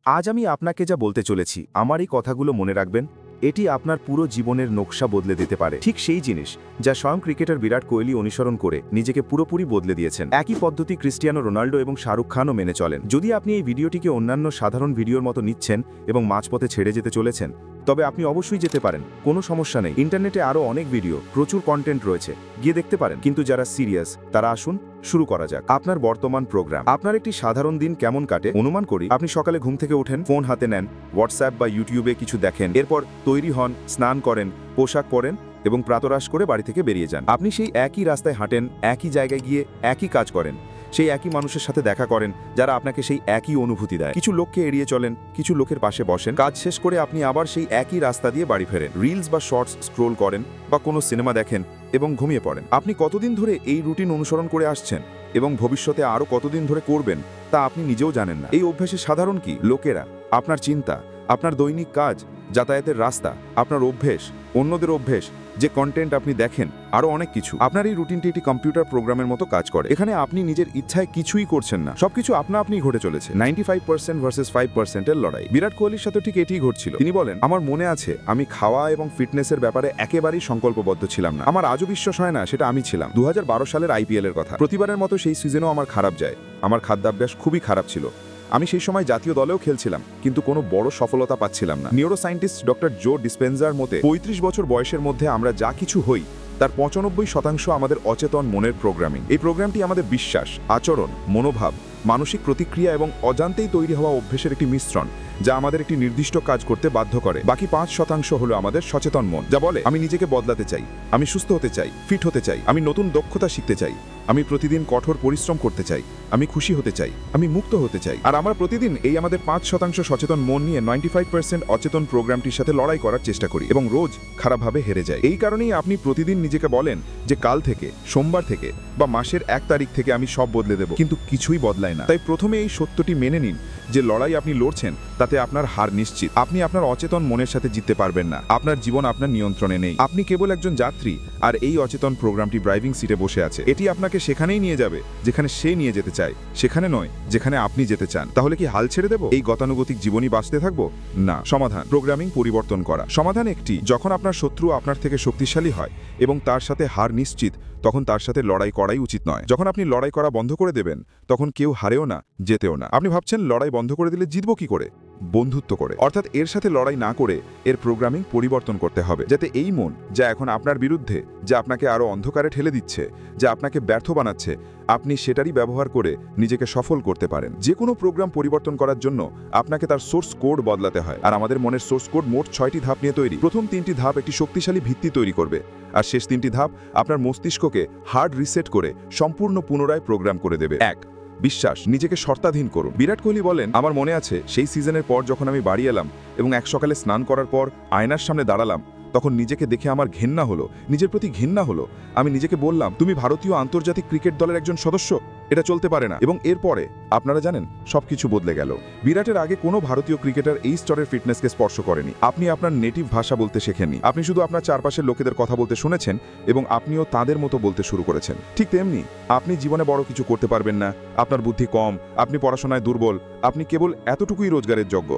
আজ আমি আপনাকে যা বলতে চলেছি আমার এই কথাগুলো মনে রাখবেন। এটি আপনার পুরো জীবনের নকশা বদলে দিতে পারে। ঠিক সেই জিনিস যা স্বয়ং ক্রিকেটার বিরাট কোহলি অনুসরণ করে নিজেকে পুরোপুরি বদলে দিয়েছেন। একই পদ্ধতি ক্রিস্টিয়ানো রোনাল্ডো এবং শাহরুখ খানও মেনে চলেন। যদি আপনি এই ভিডিওটিকে অন্যান্য সাধারণ ভিডিওর মতো নিচ্ছেন এবং মাঝপথে ছেড়ে যেতে চলেছেন, তবে আপনি অবশ্যই যেতে পারেন, কোনো সমস্যা নেই। ইন্টারনেটে আরও অনেক ভিডিও, প্রচুর কন্টেন্ট রয়েছে, গিয়ে দেখতে পারেন। কিন্তু যারা সিরিয়াস তারা আসুন শুরু করা যাক। আপনার বর্তমান প্রোগ্রাম। আপনার একটি সাধারণ দিন কেমন কাটে অনুমান করি আপনি সকালে ঘুম থেকে ওঠেন, ফোন হাতে নেন, হোয়াটসঅ্যাপ বা ইউটিউবে কিছু দেখেন, এরপর তৈরি হন, স্নান করেন, পোশাক পরেন এবং প্রাতরাশ করে বাড়ি থেকে বেরিয়ে যান। আপনি সেই একই রাস্তায় হাঁটেন, একই জায়গায় গিয়ে একই কাজ করেন, সেই একই মানুষের সাথে দেখা করেন যারা আপনাকে সেই একই অনুভূতি দেয়। কিছু লোককে এড়িয়ে চলেন, কিছু লোকের পাশে বসেন। কাজ শেষ করে আপনি আবার সেই একই রাস্তা দিয়ে বাড়ি ফেরেন, রিলস বা শর্টস স্ক্রোল করেন বা কোনো সিনেমা দেখেন এবং ঘুমিয়ে পড়েন। আপনি কতদিন ধরে এই রুটিন অনুসরণ করে আসছেন এবং ভবিষ্যতে আরও কতদিন ধরে করবেন তা আপনি নিজেও জানেন না। এই অভ্যাসে সাধারণ কি? লোকেরা, আপনার চিন্তা, আপনার দৈনিক কাজ, যাতায়াতের রাস্তা, আপনার অভ্যেস, অন্যদের অভ্যেস, যে কন্টেন্ট আপনি দেখেন, আরও অনেক কিছু। আপনার এই রুটিনটি একটি কম্পিউটার প্রোগ্রামের মতো কাজ করে। এখানে আপনি নিজের ইচ্ছায় কিছুই করছেন না, সবকিছু আপনা আপনি ঘটে চলেছে। 95% ভার্সেস 5%-এর লড়াই। বিরাট কোহলির সাথে ঠিক এটিই ঘটছিল। তিনি বলেন, আমার মনে আছে আমি খাওয়া এবং ফিটনেসের ব্যাপারে একেবারেই সংকল্পবদ্ধ ছিলাম না। আমার আজও বিশ্বাস হয় না সেটা আমি ছিলাম। 2012 সালের IPL এর কথা। প্রতিবারের মতো সেই সিজনেও আমার খারাপ যায়। আমার খাদ্যাভ্যাস খুবই খারাপ ছিল। আমি সেই সময় জাতীয় দলেও খেলছিলাম, কিন্তু কোনো বড় সফলতা পাচ্ছিলাম না। নিউরোসায়েন্টিস্ট ডক্টর জো ডিসপেন্সার মতে 35 বছর বয়সের মধ্যে আমরা যা কিছু হই তার 95% আমাদের অচেতন মনের প্রোগ্রামিং। এই প্রোগ্রামটি আমাদের বিশ্বাস, আচরণ, মনোভাব, মানসিক প্রতিক্রিয়া এবং অজান্তেই তৈরি হওয়া অভ্যেসের একটি মিশ্রণ, যা আমাদের একটি নির্দিষ্ট কাজ করতে বাধ্য করে। বাকি 5% হলো আমাদের সচেতন মন, যা বলে আমি নিজেকে বদলাতে চাই, আমি সুস্থ হতে চাই, ফিট হতে চাই, আমি নতুন দক্ষতা শিখতে চাই, আমি প্রতিদিন কঠোর পরিশ্রম করতে চাই, আমি খুশি হতে চাই, আমি মুক্ত হতে চাই। আর আমরা প্রতিদিন এই আমাদের 5% সচেতন মন নিয়ে 95% অচেতন প্রোগ্রামটির সাথে লড়াই করার চেষ্টা করি এবং রোজ খারাপভাবে হেরে যাই। এই কারণেই আপনি প্রতিদিন নিজেকে বলেন যে কাল থেকে, সোমবার থেকে বা মাসের 1 তারিখ থেকে আমি সব বদলে দেব, কিন্তু কিছুই বদলায় না। তাই প্রথমে এই সত্যটি মেনে নিন যে লড়াই আপনি লড়ছেন তাতে আপনার হার নিশ্চিত। আপনি আপনার অচেতন মনের সাথে জিততে পারবেন না। আপনার জীবন আপনার নিয়ন্ত্রণে নেই। আপনি কেবল একজন যাত্রী, আর এই অচেতন প্রোগ্রামটি ড্রাইভিং সিটে বসে আছে। এটি আপনাকে সেখানেই নিয়ে যাবে যেখানে সে নিয়ে যেতে চায়, সেখানে নয় যেখানে আপনি যেতে চান। তাহলে কি হাল ছেড়ে দেব? এই গতানুগতিক জীবনই বাঁচতে থাকবো? না। সমাধান, প্রোগ্রামিং পরিবর্তন করা। সমাধান একটি, যখন আপনার শত্রু আপনার থেকে শক্তিশালী হয় এবং তার সাথে হার নিশ্চিত, তখন তার সাথে লড়াই করাই উচিত নয়। যখন আপনি লড়াই করা বন্ধ করে দেবেন, তখন কেউ হারেও না, যেতেও না। আপনি ভাবছেন লড়াই বন্ধ করে দিলে জিতব কি করে? বন্ধুত্ব করে, অর্থাৎ এর সাথে লড়াই না করে এর প্রোগ্রামিং পরিবর্তন করতে হবে, যাতে এই মন যা এখন আপনার বিরুদ্ধে, যা আপনাকে আরো অন্ধকারে ঠেলে দিচ্ছে, যা আপনাকে ব্যর্থ বানাচ্ছে, আপনি সেটারই ব্যবহার করে নিজেকে সফল করতে পারেন। যে কোনো প্রোগ্রাম পরিবর্তন করার জন্য আপনাকে তার সোর্স কোড বদলাতে হয়, আর আমাদের মনের সোর্স কোড মোট 6টি ধাপ নিয়ে তৈরি। প্রথম 3টি ধাপ একটি শক্তিশালী ভিত্তি তৈরি করবে, আর শেষ 3টি ধাপ আপনার মস্তিষ্ককে হার্ড রিসেট করে সম্পূর্ণ পুনরায় প্রোগ্রাম করে দেবে। 1. বিশ্বাস, নিজেকে শর্তাধীন করুন। বিরাট কোহলি বলেন, আমার মনে আছে সেই সিজনের পর যখন আমি বাড়ি এলাম এবং এক সকালে স্নান করার পর আয়নার সামনে দাঁড়ালাম, তখন নিজেকে দেখে আমার ঘেন্না হলো, নিজের প্রতি ঘেন্না হলো। আমি নিজেকে বললাম, তুমি ভারতীয় আন্তর্জাতিক ক্রিকেট দলের একজন সদস্য, এটা চলতে পারে না। এবং এরপরে আপনারা জানেন সবকিছু বদলে গেল। বিরাটের আগে কোনো ভারতীয় ক্রিকেটার এই স্তরের ফিটনেসকে স্পর্শ করেনি। আপনি আপনার নেটিভ ভাষা বলতে শেখেননি, আপনি শুধু আপনার চারপাশের লোকেদের কথা বলতে শুনেছেন এবং আপনিও তাদের মতো বলতে শুরু করেছেন। ঠিক তেমনি আপনি জীবনে বড় কিছু করতে পারবেন না, আপনার বুদ্ধি কম, আপনি পড়াশোনায় দুর্বল, আপনি কেবল এতটুকুই রোজগারের যোগ্য।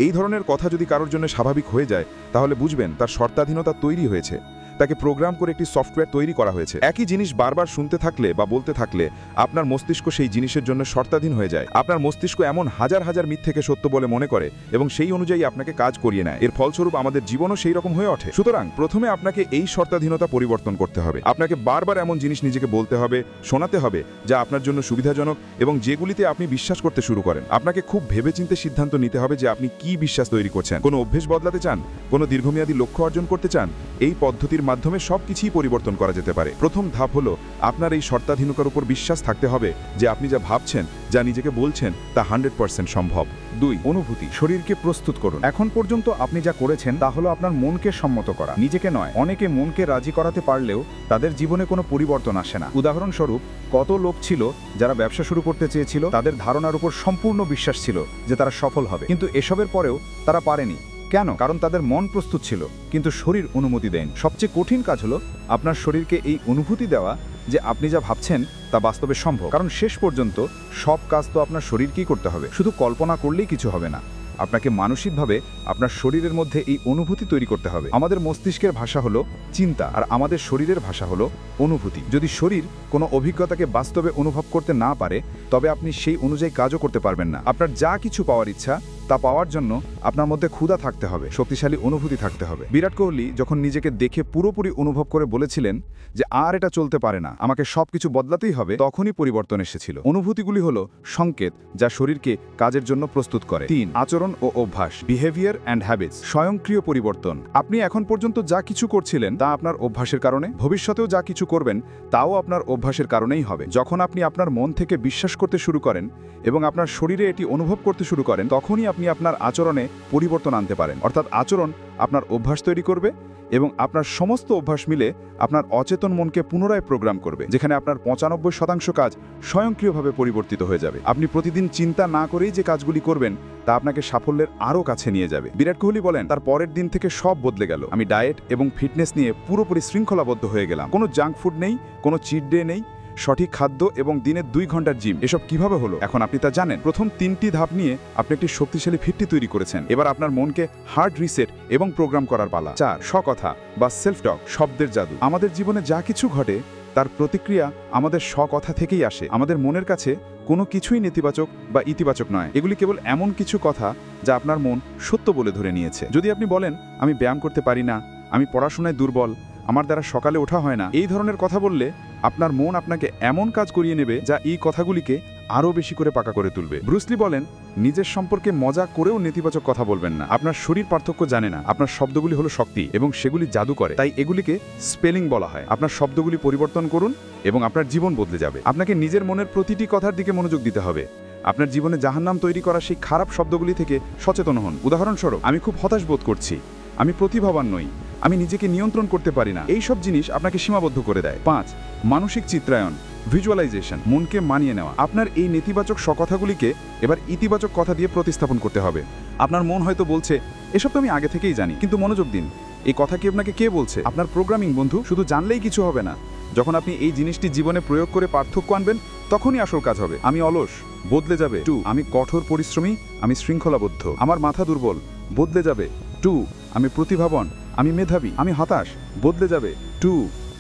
এই ধরনের কথা যদি কারোর জন্য স্বাভাবিক হয়ে যায়, তাহলে বুঝবেন তার শর্তাধীনতা তৈরি হয়েছে, তাকে প্রোগ্রাম করে একটি সফটওয়্যার তৈরি করা হয়েছে। একই জিনিস বারবার শুনতে থাকলে বা বলতে থাকলে আপনার মস্তিষ্ক সেই জিনিসের জন্য শর্তাধীন হয়ে যায়। আপনার মস্তিষ্ক এমন হাজার হাজার মিথ্যেকে সত্য বলে মনে করে এবং সেই অনুযায়ী আপনাকে কাজ করিয়ে নেয়। এর ফলস্বরূপ আমাদের জীবনও সেই রকম হয়ে ওঠে। সুতরাং প্রথমে আপনাকে এই শর্তাধীনতা পরিবর্তন করতে হবে। আপনাকে বারবার এমন জিনিস নিজেকে বলতে হবে, শোনাতে হবে যা আপনার জন্য সুবিধাজনক এবং যেগুলিতে আপনি বিশ্বাস করতে শুরু করেন। আপনাকে খুব ভেবেচিন্তে সিদ্ধান্ত নিতে হবে যে আপনি কি বিশ্বাস তৈরি করছেন। কোনো অভ্যেস বদলাতে চান, কোনো দীর্ঘমেয়াদী লক্ষ্য অর্জন করতে চান, এই পদ্ধতির মাধ্যমে সবকিছুই পরিবর্তন করা যেতে পারে। প্রথম ধাপ হলো আপনার এই শর্তাধীনতার উপর বিশ্বাস থাকতে হবে যে আপনি যা ভাবছেন, যা নিজেকে বলছেন তা 100% সম্ভব। 2. অনুভূতি, শরীরকে প্রস্তুত করুন। এখন পর্যন্ত আপনি যা করেছেন তা হলো আপনার মনকে সম্মত করা, নিজেকে নয়। অনেকে মনকে রাজি করাতে পারলেও তাদের জীবনে কোনো পরিবর্তন আসে না। উদাহরণস্বরূপ, কত লোক ছিল যারা ব্যবসা শুরু করতে চেয়েছিল, তাদের ধারণার উপর সম্পূর্ণ বিশ্বাস ছিল যে তারা সফল হবে, কিন্তু এসবের পরেও তারা পারেনি। কেন? কারণ তাদের মন প্রস্তুত ছিল কিন্তু শরীর অনুমতি দেয়নি। সবচেয়ে কঠিন কাজ হলো আপনার শরীরকে এই অনুভূতি দেওয়া যে আপনি যা ভাবছেন তা বাস্তবে সম্ভব। কারণ শেষ পর্যন্ত সব কাজ তো আপনার শরীরকেই করতে হবে, শুধু কল্পনা করলেই কিছু হবে না। আপনাকে মানসিকভাবে আপনার শরীরের মধ্যে এই অনুভূতি তৈরি করতে হবে। আমাদের মস্তিষ্কের ভাষা হলো চিন্তা, আর আমাদের শরীরের ভাষা হলো অনুভূতি। যদি শরীর কোনো অভিজ্ঞতাকে বাস্তবে অনুভব করতে না পারে, তবে আপনি সেই অনুযায়ী কাজও করতে পারবেন না। আপনার যা কিছু পাওয়ার ইচ্ছা তা পাওয়ার জন্য আপনার মধ্যে ক্ষুধা থাকতে হবে, শক্তিশালী অনুভূতি থাকতে হবে। বিরাট কোহলি যখন নিজেকে দেখে পুরোপুরি অনুভব করে বলেছিলেন যে আর এটা চলতে পারে না, আমাকে সবকিছু বদলাতেই হবে, তখনই পরিবর্তন এসেছিল। অনুভূতিগুলি হলো সংকেত যা শরীরকে কাজের জন্য প্রস্তুত করে। 3. আচরণ ও অভ্যাস, বিহেভিয়ার অ্যান্ড হ্যাবিটস, স্বয়ংক্রিয় পরিবর্তন। আপনি এখন পর্যন্ত যা কিছু করছিলেন তা আপনার অভ্যাসের কারণে, ভবিষ্যতেও যা কিছু করবেন তাও আপনার অভ্যাসের কারণেই হবে। যখন আপনি আপনার মন থেকে বিশ্বাস করতে শুরু করেন এবং আপনার শরীরে এটি অনুভব করতে শুরু করেন, তখনই আপনি আপনার আচরণে পরিবর্তন আনতে পারেন। অর্থাৎ আচরণ আপনার অভ্যাস তৈরি করবে এবং আপনার সমস্ত অভ্যাস মিলে আপনার অচেতন মনকে পুনরায় প্রোগ্রাম করবে, যেখানে আপনার 95% কাজ স্বয়ংক্রিয়ভাবে পরিবর্তিত হয়ে যাবে। আপনি প্রতিদিন চিন্তা না করেই যে কাজগুলি করবেন তা আপনাকে সাফল্যের আরও কাছে নিয়ে যাবে। বিরাট কোহলি বলেন, তার পরের দিন থেকে সব বদলে গেল। আমি ডায়েট এবং ফিটনেস নিয়ে পুরোপুরি শৃঙ্খলাবদ্ধ হয়ে গেলাম। কোনো জাঙ্ক ফুড নেই, কোনো চিট ডে নেই, সঠিক খাদ্য এবং দিনে 2 ঘন্টার জিম। এসব কিভাবে হলো এখন আপনি তা জানেন। প্রথম 3টি ধাপ নিয়ে আপনি একটি শক্তিশালী ভিত্তি তৈরি করেছেন। এবার আপনার মনকে হার্ড রিসেট এবং প্রোগ্রাম করার পালা। 4. স্বকথা বা সেলফ টক, শব্দের জাদু। আমাদের জীবনে যা কিছু ঘটে তার প্রতিক্রিয়া আমাদের স্বকথা থেকেই আসে। আমাদের মনের কাছে কোনো কিছুই নেতিবাচক বা ইতিবাচক নয়, এগুলি কেবল এমন কিছু কথা যা আপনার মন সত্য বলে ধরে নিয়েছে। যদি আপনি বলেন, আমি ব্যায়াম করতে পারি না, আমি পড়াশোনায় দুর্বল, আমার দ্বারা সকালে ওঠা হয় না, এই ধরনের কথা বললে আপনার মন আপনাকে এমন কাজ করিয়ে নেবে যা এই কথাগুলিকে আরও বেশি করে পাকা করে তুলবে। ব্রুস লি বলেন, নিজের সম্পর্কে মজা করেও নেতিবাচক কথা বলবেন না। আপনার শরীর পার্থক্য জানে না, আপনার শব্দগুলি হলো শক্তি এবং সেগুলি জাদু করে, তাই এগুলিকে স্পেলিং বলা হয়। আপনার শব্দগুলি পরিবর্তন করুন এবং আপনার জীবন বদলে যাবে। আপনাকে নিজের মনের প্রতিটি কথার দিকে মনোযোগ দিতে হবে। আপনার জীবনে জাহান্নাম তৈরি করা সেই খারাপ শব্দগুলি থেকে সচেতন হন। উদাহরণস্বরূপ, আমি খুব হতাশ বোধ করছি, আমি প্রতিভাবান নই, আমি নিজেকে নিয়ন্ত্রণ করতে পারি না, এই সব জিনিস আপনাকে সীমাবদ্ধ করে দেয়। 5. মানসিক চিত্রায়ন, ভিজুয়ালাইজেশন, মনকে মানিয়ে নেওয়া। আপনার এই নেতিবাচক কথাগুলিকে এবার ইতিবাচক কথা দিয়ে প্রতিস্থাপন করতে হবে। আপনার মন হয়তো বলছে, এসব তো আমি আগে থেকেই জানি, কিন্তু মনোযোগ দিন, এই কথা কি আপনাকে কে বলছে? আপনার প্রোগ্রামিং বন্ধু। শুধু জানলেই কিছু হবে না, যখন আপনি এই জিনিসটি জীবনে প্রয়োগ করে পার্থক্য আনবেন তখনই আসল কাজ হবে। আমি অলস, বদলে যাবে। 2. আমি কঠোর পরিশ্রমী, আমি শৃঙ্খলাবদ্ধ। আমার মাথা দুর্বল, বদলে যাবে। 2. আমি প্রতিভাবান, আমি মেধাবী, আমি হতাশ, বদলে যাবে। 2.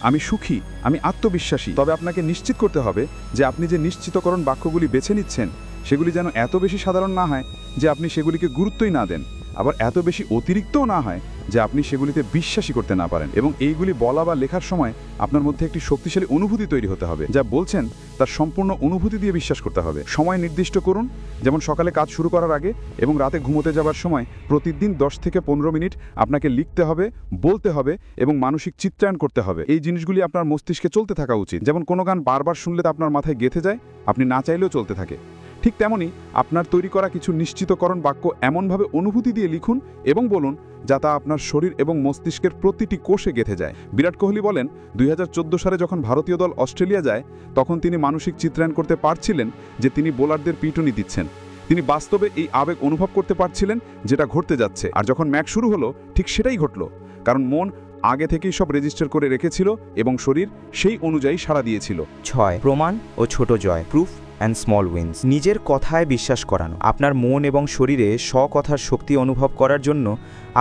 আমি সুখী, আমি আত্মবিশ্বাসী। তবে আপনাকে নিশ্চিত করতে হবে যে আপনি যে নিশ্চিতকরণ বাক্যগুলি বেছে নিচ্ছেন সেগুলি যেন এত বেশি সাধারণ না হয় যে আপনি সেগুলিকে গুরুত্বই না দেন, আবার এত বেশি অতিরিক্তও না হয় যে আপনি সেগুলিতে বিশ্বাসই করতে না পারেন। এবং এইগুলি বলা বা লেখার সময় আপনার মধ্যে একটি শক্তিশালী অনুভূতি তৈরি হতে হবে। যা বলছেন তার সম্পূর্ণ অনুভূতি দিয়ে বিশ্বাস করতে হবে। সময় নির্দিষ্ট করুন, যেমন সকালে কাজ শুরু করার আগে এবং রাতে ঘুমোতে যাবার সময় প্রতিদিন 10 থেকে 15 মিনিট আপনাকে লিখতে হবে, বলতে হবে এবং মানসিক চিত্রায়ন করতে হবে। এই জিনিসগুলি আপনার মস্তিষ্কে চলতে থাকা উচিত। যেমন কোনো গান বারবার শুনলে তা আপনার মাথায় গেঁথে যায়, আপনি না চাইলেও চলতে থাকে। ঠিক তেমনি আপনার তৈরি করা কিছু নিশ্চিতকরণ বাক্য এমনভাবে অনুভূতি দিয়ে লিখুন এবং বলুন যা তা আপনার শরীর এবং মস্তিষ্কের প্রতিটি কোষে গেঁথে যায়। বিরাট কোহলি বলেন, 2014 সালে যখন ভারতীয় দল অস্ট্রেলিয়া যায় তখন তিনি মানসিক চিত্রায়ন করতে পারছিলেন যে তিনি বোলারদের পিটুনি দিচ্ছেন। তিনি বাস্তবে এই আবেগ অনুভব করতে পারছিলেন যেটা ঘটতে যাচ্ছে। আর যখন ম্যাচ শুরু হলো ঠিক সেটাই ঘটলো, কারণ মন আগে থেকেই সব রেজিস্টার করে রেখেছিল এবং শরীর সেই অনুযায়ী সাড়া দিয়েছিল। 6. প্রমাণ ও ছোট জয়, প্রুফ অ্যান্ড স্মল উইন্স। নিজের কথায় বিশ্বাস করানো। আপনার মন এবং শরীরে স্বকথার শক্তি অনুভব করার জন্য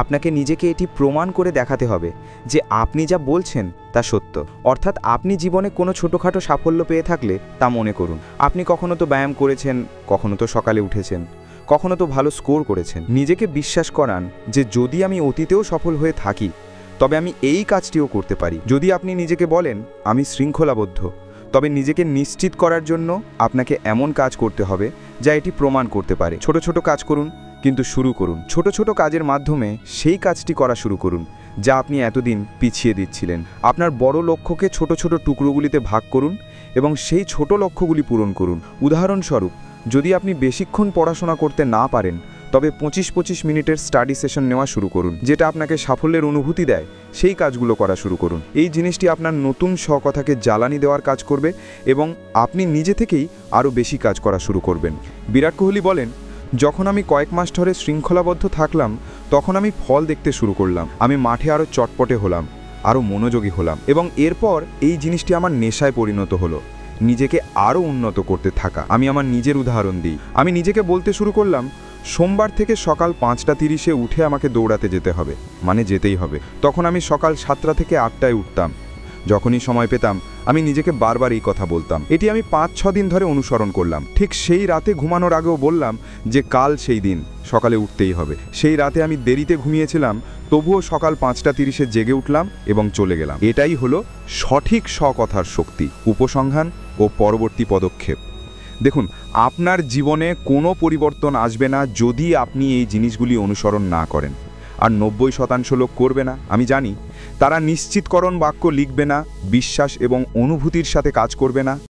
আপনাকে নিজেকে এটি প্রমাণ করে দেখাতে হবে যে আপনি যা বলছেন তা সত্য। অর্থাৎ আপনি জীবনে কোনো ছোটোখাটো সাফল্য পেয়ে থাকলে তা মনে করুন। আপনি কখনো তো ব্যায়াম করেছেন, কখনো তো সকালে উঠেছেন, কখনো তো ভালো স্কোর করেছেন। নিজেকে বিশ্বাস করান যে যদি আমি অতীতেও সফল হয়ে থাকি তবে আমি এই কাজটিও করতে পারি। যদি আপনি নিজেকে বলেন আমি শৃঙ্খলাবদ্ধ, তবে নিজেকে নিশ্চিত করার জন্য আপনাকে এমন কাজ করতে হবে যা এটি প্রমাণ করতে পারে। ছোট ছোট কাজ করুন, কিন্তু শুরু করুন। ছোট ছোট কাজের মাধ্যমে সেই কাজটি করা শুরু করুন যা আপনি এতদিন পিছিয়ে দিচ্ছিলেন। আপনার বড় লক্ষ্যকে ছোট ছোট টুকরোগুলিতে ভাগ করুন এবং সেই ছোট লক্ষ্যগুলি পূরণ করুন। উদাহরণস্বরূপ, যদি আপনি বেশিক্ষণ পড়াশোনা করতে না পারেন তবে 25-25 মিনিটের স্টাডি সেশন নেওয়া শুরু করুন। যেটা আপনাকে সাফল্যের অনুভূতি দেয় সেই কাজগুলো করা শুরু করুন। এই জিনিসটি আপনার নতুন স্বকথাকে জ্বালানি দেওয়ার কাজ করবে এবং আপনি নিজে থেকেই আরও বেশি কাজ করা শুরু করবেন। বিরাট কোহলি বলেন, যখন আমি কয়েক মাস ধরে শৃঙ্খলাবদ্ধ থাকলাম তখন আমি ফল দেখতে শুরু করলাম। আমি মাঠে আরও চটপটে হলাম, আরও মনোযোগী হলাম এবং এরপর এই জিনিসটি আমার নেশায় পরিণত হলো, নিজেকে আরও উন্নত করতে থাকা। আমি আমার নিজের উদাহরণ দিই। আমি নিজেকে বলতে শুরু করলাম, সোমবার থেকে সকাল 5:30-এ উঠে আমাকে দৌড়াতে যেতে হবে, মানে যেতেই হবে। তখন আমি সকাল 7টা থেকে 8টায় উঠতাম। যখনই সময় পেতাম আমি নিজেকে বারবার এই কথা বলতাম। এটি আমি 5-6 দিন ধরে অনুসরণ করলাম। ঠিক সেই রাতে ঘুমানোর আগেও বললাম যে কাল সেই দিন, সকালে উঠতেই হবে। সেই রাতে আমি দেরিতে ঘুমিয়েছিলাম, তবুও সকাল 5:30-এ জেগে উঠলাম এবং চলে গেলাম। এটাই হলো সঠিক স্বকথার শক্তি, উপসংহার ও পরবর্তী পদক্ষেপ। দেখুন, আপনার জীবনে কোনো পরিবর্তন আসবে না যদি আপনি এই জিনিসগুলি অনুসরণ না করেন। আর 90% লোক করবে না, আমি জানি। তারা নিশ্চিতকরণ বাক্য লিখবে না, বিশ্বাস এবং অনুভূতির সাথে কাজ করবে না।